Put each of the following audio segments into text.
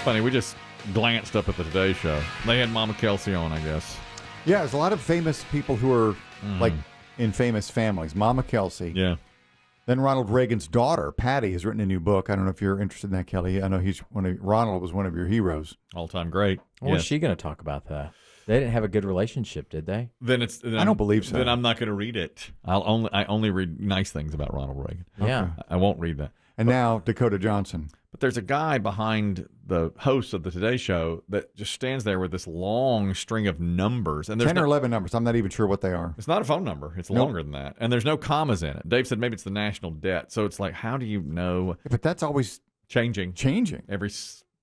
funny. We just glanced up at the Today Show. They had Mama Kelsey on, I guess. Yeah, there's a lot of famous people who are like in famous families. Mama Kelsey. Yeah. Then Ronald Reagan's daughter, Patty, has written a new book. I don't know if you're interested in that, Kelly. I know Ronald was one of your heroes. All-time great. What was she going to talk about that? They didn't have a good relationship, did they? Then I don't believe so. Then I'm not going to read it. I only read nice things about Ronald Reagan. Yeah. I won't read that. And now Dakota Johnson. But there's a guy behind the host of the Today Show that just stands there with this long string of numbers. And there's 10 or 11 numbers. I'm not even sure what they are. It's not a phone number. It's longer than that. And there's no commas in it. Dave said maybe it's the national debt. So it's like, how do you know? Yeah, but that's always changing. Every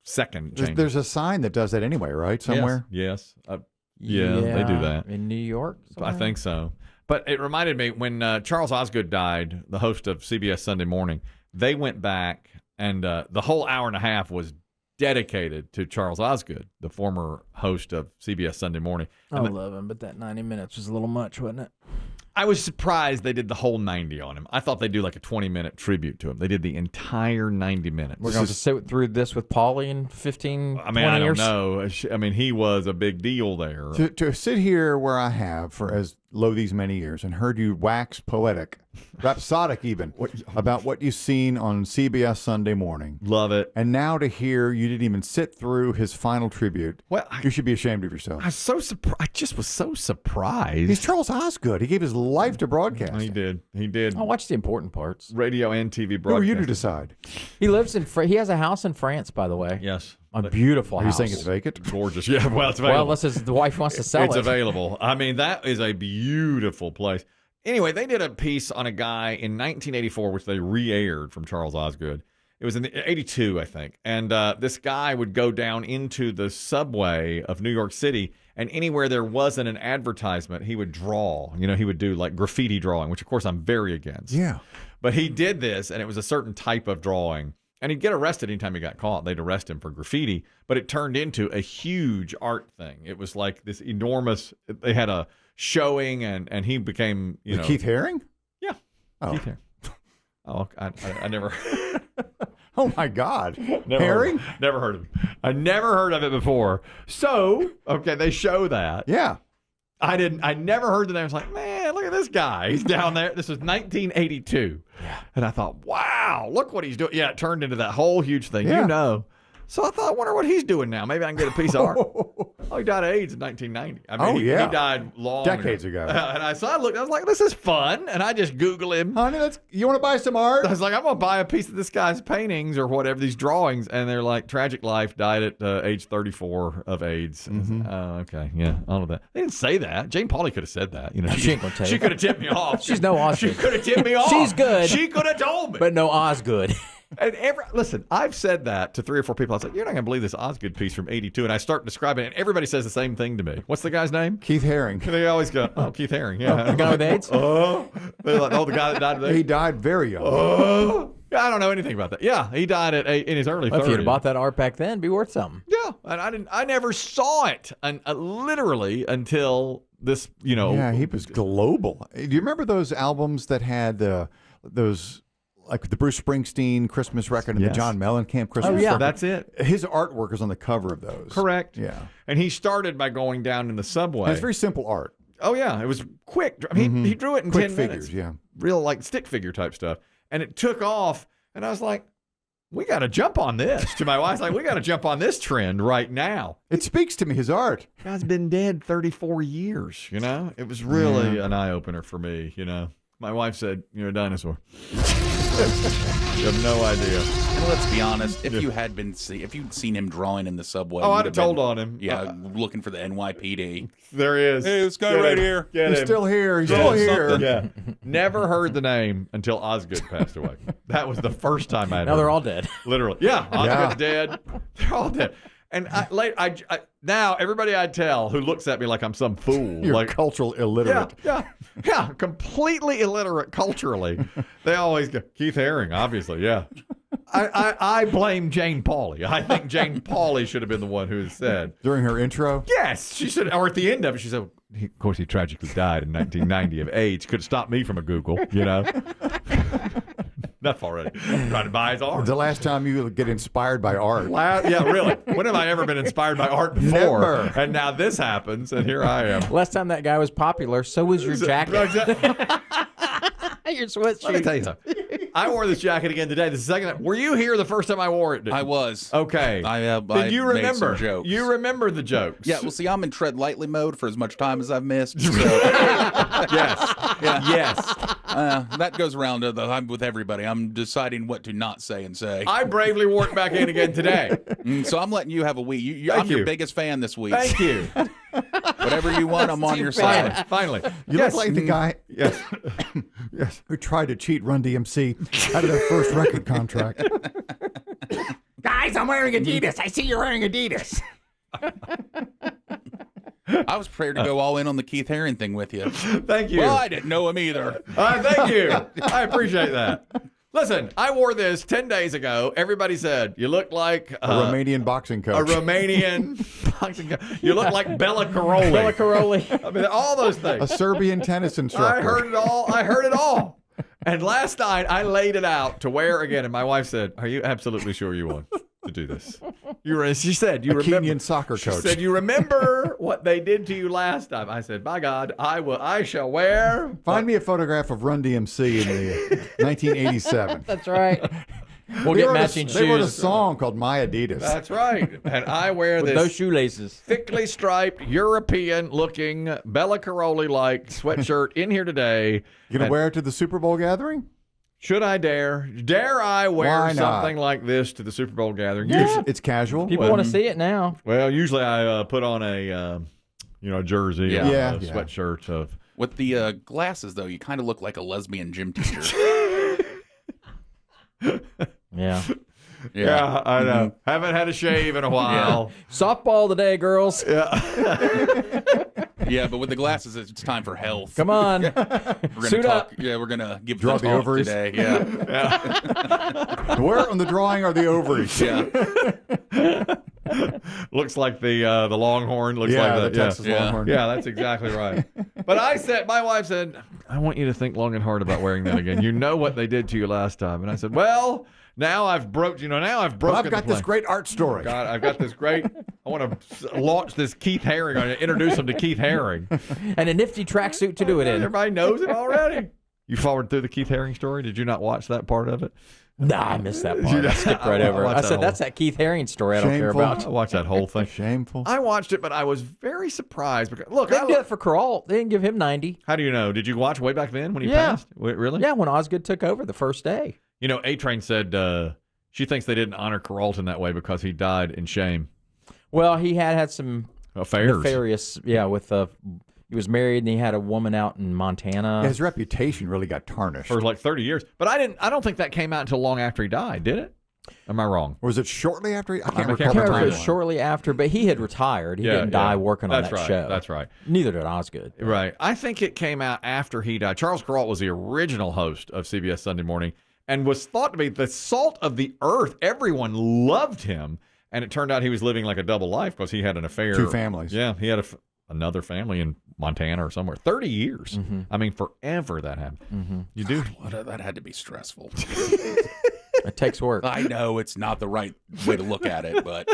second. There's a sign that does that anyway, right? Somewhere? Yes. Yeah, they do that. In New York? I think so. But it reminded me when Charles Osgood died, the host of CBS Sunday Morning, they went back and the whole hour and a half was dedicated to Charles Osgood, the former host of CBS Sunday Morning. I love him, but that 90 minutes was a little much, wasn't it? I was surprised they did the whole 90 on him. I thought they'd do like a 20-minute tribute to him. They did the entire 90 minutes. We're going to sit through this with Paulie in 15, 20 I don't years? know. I mean, he was a big deal there. To sit here where I have for as low these many years and heard you wax poetic, rhapsodic even, about what you've seen on CBS Sunday Morning. Love it. And now to hear you didn't even sit through his final tribute. Well, you should be ashamed of yourself. I was so surprised. I just was so surprised. He's Charles Osgood. He gave his life to broadcasting. He did. I watched the important parts. Radio and TV broadcasting. Who are you to decide? He lives in he has a house in France, by the way. Yes. A beautiful Are house. you saying it's vacant? Gorgeous. Yeah, well, it's available. Well, unless the wife wants to sell it. It's available. I mean, that is a beautiful place. Anyway, they did a piece on a guy in 1984, which they re-aired from Charles Osgood. It was in 82, I think. And this guy would go down into the subway of New York City, and anywhere there wasn't an advertisement, he would draw. You know, he would do like graffiti drawing, which, of course, I'm very against. Yeah. But he did this, and it was a certain type of drawing. And he'd get arrested anytime he got caught. They'd arrest him for graffiti. But it turned into a huge art thing. It was like this enormous, they had a showing, and he became, you know. Keith Haring? Yeah. Oh. Keith Haring. Oh, I never. Oh, my God. Haring? Never heard of him. I never heard of it before. So, okay, they show that. Yeah. I never heard the name. I was like, man, look at this guy. He's down there. This was 1982. Yeah. And I thought, wow, look what he's doing. Yeah, it turned into that whole huge thing, Yeah. you know. So I thought, I wonder what he's doing now. Maybe I can get a piece of art. Oh, he died of AIDS in 1990. I mean, yeah. He died long Decades ago. And so I looked, I was like, this is fun. And I just Google him. Honey, you want to buy some art? I was like, I'm going to buy a piece of this guy's paintings or whatever, these drawings. And they're like, tragic life, died at age 34 of AIDS. Mm-hmm. Oh, okay. Yeah, all of that. They didn't say that. Jane Pauley could have said that. You know, She ain't gonna tell you. She could have tipped me off. She's no Osgood. She could have tipped me off. She's good. She could have told me. But no Osgood. And listen, I've said that to 3 or 4 people. I was like, you're not going to believe this Osgood piece from 82. And I start describing it, and everybody says the same thing to me. What's the guy's name? Keith Haring. They always go, oh, Keith Haring. Yeah. The guy with AIDS? They're like, oh, the guy that died of AIDS. He died very young. I don't know anything about that. Yeah, he died in his early 30s. Well, if you'd have bought that art back then, it'd be worth something. Yeah, and I never saw it, literally until this, you know. Yeah, he was global. Do you remember those albums that had those, like the Bruce Springsteen Christmas record and Yes. the John Mellencamp Christmas yeah. record? That's it. His artwork is on the cover of those. Correct. Yeah. And he started by going down in the subway. And it's very simple art. Oh, yeah. It was quick. I mean, he drew it in Quick 10 figures, minutes. yeah. Real, like, stick figure type stuff. And it took off. And I was like, we got to jump on this. To my wife's like, we got to jump on this trend right now. It speaks to me, his art. Guy's been dead 34 years, you know? It was really an eye-opener for me, you know? My wife said, you're a dinosaur. You have no idea. And let's be honest, if you'd seen him drawing in the subway, Oh, I'd have told on him. Yeah, looking for the NYPD. There he is. Hey, this guy right here. Get He's him. still here. He's still here. Yeah. Never heard the name until Osgood passed away. That was the first time I had Now heard they're it. all dead. Literally. Yeah. Osgood's dead. They're all dead. And now everybody I tell who looks at me like I'm some fool. You're like cultural illiterate. Yeah. Completely illiterate culturally. They always go, Keith Haring, obviously. Yeah. I blame Jane Pauley. I think Jane Pauley should have been the one who said. During her intro? Yes. She said, or at the end of it, she said, of course, he tragically died in 1990 of AIDS. Could have stopped me from a Google, you know. enough already. Trying to buy his art. The last time you get inspired by art. Yeah, really. When have I ever been inspired by art before? Never. And now this happens, and here I am. Last time that guy was popular, so was your jacket. Your sweatshirt. Let me tell you something. I wore this jacket again today. The second time. Were you here the first time I wore it? I was. Okay. I Then you made remember. some jokes. You remember the jokes. Yeah, well, see, I'm in tread lightly mode for as much time as I've missed. So, Yes. yeah. Yes. That goes around I'm with everybody. I'm deciding what to not say and say. I bravely wore it back in again today. So I'm letting you have a week. I'm you. your biggest fan this week. Thank you. Whatever you want, I'm on your side. Finally. You look like the guy Yes. yes, who tried to cheat Run DMC out of their first record contract. Guys, I'm wearing Adidas. I see you're wearing Adidas. I was prepared to go all in on the Keith Haring thing with you. Thank you. Well, I didn't know him either. Thank you. I appreciate that. Listen, I wore this 10 days ago. Everybody said, you look like A Romanian boxing coach. a Romanian boxing guy. You look like Bella Caroli. Bella Caroli. I mean, all those a things. Serbian tennis instructor. I heard it all. I heard it all. And last night, I laid it out to wear again. And my wife said, are you absolutely sure you want to do this? She said, you A remember. Kenyan soccer She coach. said, you remember what they did to you last time? I said, by God, I shall wear. Find me a photograph of Run DMC in the 1987. That's right. We'll They get wrote matching They wrote a shoes song called My Adidas. That's right. And I wear with this those shoelaces. thickly striped, European-looking, Bella Caroli-like sweatshirt in here today. You gonna And wear it to the Super Bowl gathering? should I dare? Dare I wear Why not? something like this to the Super Bowl gathering? It's casual. People want to see it now. Well, usually I put on a jersey, Yeah. or Yeah. a sweatshirt of. With the glasses, though, you kind of look like a lesbian gym teacher. Yeah. Yeah, I know. Haven't had a shave in a while. Softball today, girls. Yeah, but with the glasses, it's time for health. Come on. We're gonna Suit talk. up. Yeah, we're gonna give Draw the the talk ovaries. today. Yeah, Where on the drawing are the ovaries? yeah. Looks like the Longhorn. Looks Yeah, like the Texas Yeah. Longhorn. Yeah, that's exactly right. But my wife said, I want you to think long and hard about wearing that again. You know what they did to you last time. And I said, well, now I've broken But I've the got this plan. great art story. God, I've got this great. I want to launch this Keith Haring. I introduce him to Keith Haring. And a nifty tracksuit to do it in. Everybody knows him already. You followed through the Keith Haring story? Did you not watch that part of it? Nah, I missed that part. I skipped right I over it. watched I that said, whole- that's that Keith Haring story I don't care Shameful. I about. watched that whole thing. Shameful. I watched it, but I was very surprised because look, They didn't do it for Carroll. They didn't give him 90. how do you know? Did you watch way back then when he Yeah. passed? Really? Yeah, when Osgood took over the first day. You know, A-Train said she thinks they didn't honor Carlton that way because he died in shame. Well, he had some Affairs. nefarious, with he was married and he had a woman out in Montana. Yeah, his reputation really got tarnished. For like 30 years. But I don't think that came out until long after he died, did it? Am I wrong? Or was it shortly after? I I can't can't I recall can't the remember if it timeline. was shortly after, but he had retired. He Yeah, didn't die working on That's that right. show. That's right. Neither did Osgood. Right. I think it came out after he died. Charles Kuralt was the original host of CBS Sunday Morning and was thought to be the salt of the earth. Everyone loved him. And it turned out he was living like a double life because he had an affair. 2 families. Yeah. He had another family in Montana or somewhere. 30 years. Mm-hmm. I mean, forever that happened. You do. That had to be stressful. It takes work. I know it's not the right way to look at it, but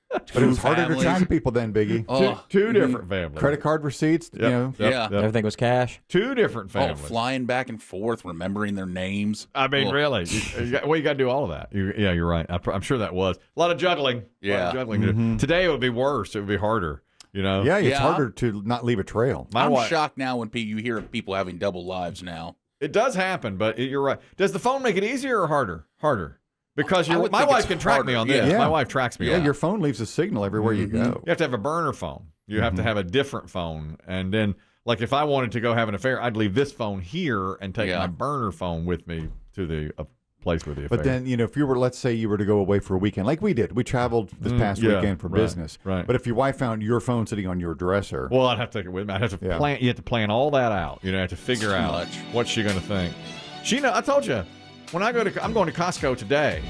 But it was harder to track people then, Biggie. Oh, Two different families. Credit card receipts, Yep, you know. yep, Yeah. yep. Everything was cash. Two different families. flying back and forth, remembering their names. I mean, Oh. really? You got to do all of that. Yeah, you're right. I'm sure that was a lot of juggling. A lot Yeah. of juggling to do. Today it would be worse. It would be harder. You know. Yeah, it's Yeah. harder to not leave a trail. My I'm wife. shocked now when you hear of people having double lives now. It does happen, but you're right. Does the phone make it easier or harder? Harder. Because I would my think wife it's can track me harder. on this. Yeah. My wife tracks me. Yeah, on your phone leaves a signal everywhere you go. You have to have a burner phone. You have to have a different phone, and then like if I wanted to go have an affair, I'd leave this phone here and take Yeah. my burner phone with me to the place with the affair. But then, if you were, let's say you were to go away for a weekend, like we did, we traveled this past yeah, weekend for right, business. right. But if your wife found your phone sitting on your dresser, well, I'd have to take it with me. I'd have to Yeah. plan. You have to plan all that out. You have to figure Too out much. what's she going to think. I told you, when I'm going to Costco today.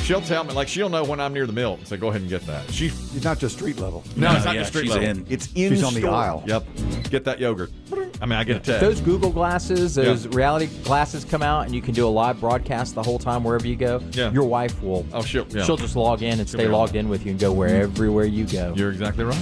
She'll tell me, she'll know when I'm near the milk and say, go ahead and get that. it's not just street level. No, it's not yeah, just street she's level. in. It's in She's on the store. aisle. Yep. Get that yogurt. I mean, I get a text. Those Google glasses, those reality glasses come out, and you can do a live broadcast the whole time wherever you go. Yeah. Your wife will. Oh, she'll She'll just log in and stay be logged in with you and go everywhere you go. You're exactly right.